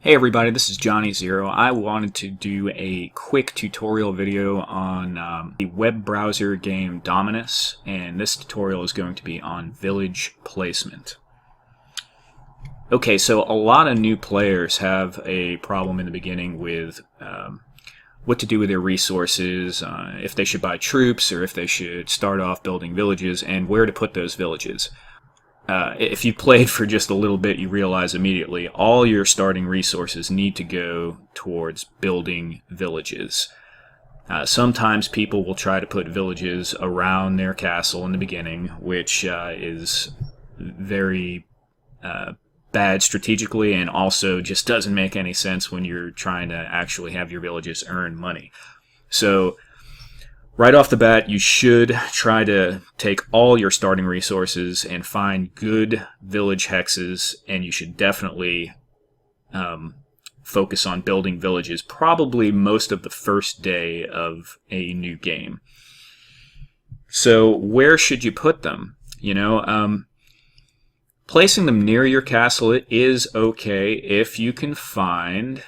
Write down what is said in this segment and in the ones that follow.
Hey everybody, this is Johnny Zero. I wanted to do a quick tutorial video on the web browser game Dominus, and this tutorial is going to be on village placement. Okay, so a lot of new players have a problem in the beginning with what to do with their resources, if they should buy troops or if they should start off building villages, and where to put those villages. If you played for just a little bit, you realize immediately all your starting resources need to go towards building villages. Sometimes people will try to put villages around their castle in the beginning, which is very bad strategically and also just doesn't make any sense when you're trying to actually have your villages earn money. So right off the bat, you should try to take all your starting resources and find good village hexes, and you should definitely focus on building villages probably most of the first day of a new game. So where should you put them? Placing them near your castle is okay if you can find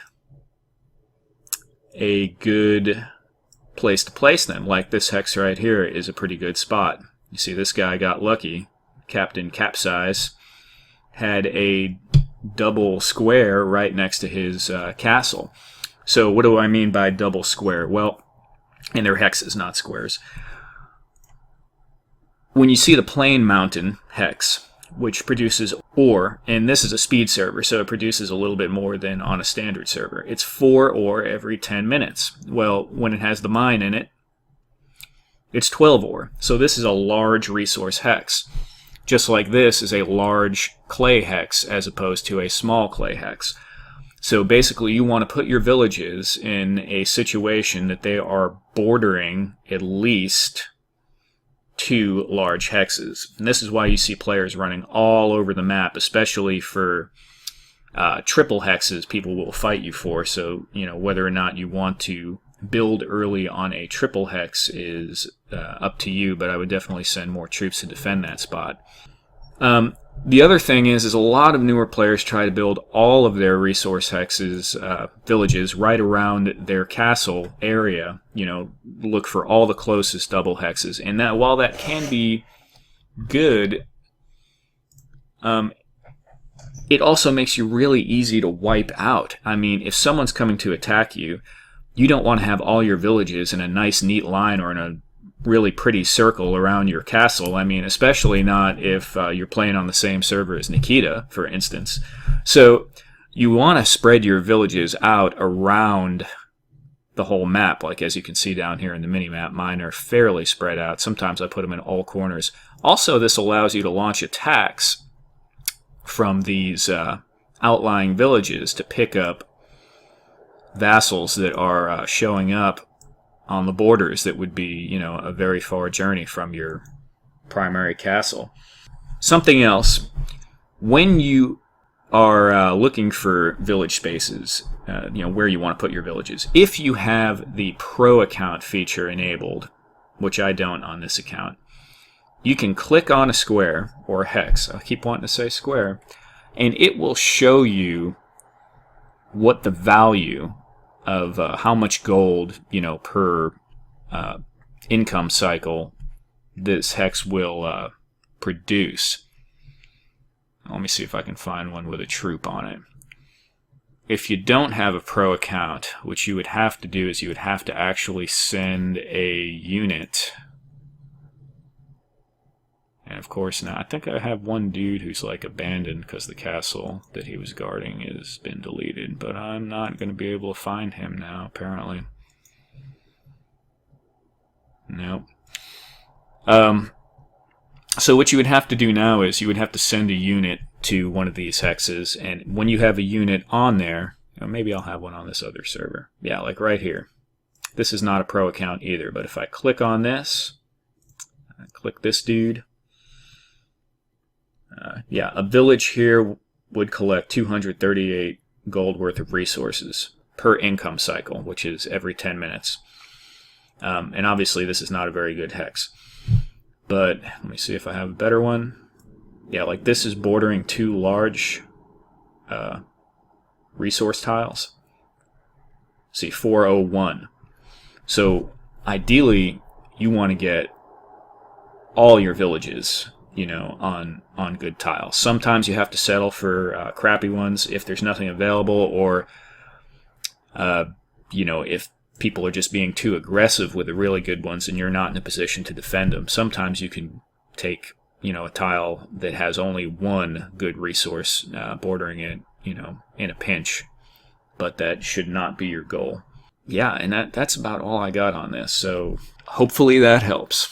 a good place to place them. Like this hex right here is a pretty good spot. You see, this guy got lucky. Captain Capsize had a double square right next to his castle. So what do I mean by double square? Well, and they're hexes, not squares. When you see the plain mountain hex, which produces ore, and this is a speed server, so it produces a little bit more than on a standard server. It's 4 ore every 10 minutes. Well, when it has the mine in it, it's 12 ore. So this is a large resource hex. Just like this is a large clay hex as opposed to a small clay hex. So basically you want to put your villages in a situation that they are bordering at least 2 large hexes. And this is why you see players running all over the map, especially for triple hexes people will fight you for. So, whether or not you want to build early on a triple hex is up to you, but I would definitely send more troops to defend that spot. The other thing is a lot of newer players try to build all of their resource hexes, villages, right around their castle area. Look for all the closest double hexes. And that, while that can be good, it also makes you really easy to wipe out. I mean, if someone's coming to attack you, you don't want to have all your villages in a nice, neat line or in a really pretty circle around your castle. I mean, especially not if you're playing on the same server as Nikita, for instance. So you want to spread your villages out around the whole map. Like as you can see down here in the mini-map, mine are fairly spread out. Sometimes I put them in all corners. Also, this allows you to launch attacks from these outlying villages to pick up vassals that are showing up on the borders that would be, a very far journey from your primary castle. Something else, when you are looking for village spaces, where you want to put your villages, if you have the pro account feature enabled, which I don't on this account, you can click on a square or a hex. I keep wanting to say square, and it will show you what the value of how much gold, per income cycle this hex will produce. Let me see if I can find one with a troop on it. If you don't have a pro account, what you would have to do is you would have to actually send a unit. And of course now, I think I have one dude who's like abandoned because the castle that he was guarding has been deleted. But I'm not going to be able to find him now, apparently. Nope. So what you would have to do now is you would have to send a unit to one of these hexes. And when you have a unit on there, maybe I'll have one on this other server. Yeah, like right here. This is not a pro account either. But if I click on this, I click this dude. A village here would collect 238 gold worth of resources per income cycle, which is every 10 minutes. And obviously this is not a very good hex. But let me see if I have a better one. Yeah, like this is bordering 2 large resource tiles. See, 401. So ideally, you want to get all your villages, on good tiles. Sometimes you have to settle for crappy ones if there's nothing available, or if people are just being too aggressive with the really good ones and you're not in a position to defend them. Sometimes you can take, a tile that has only one good resource bordering it, in a pinch. But that should not be your goal. Yeah, and that's about all I got on this. So hopefully that helps.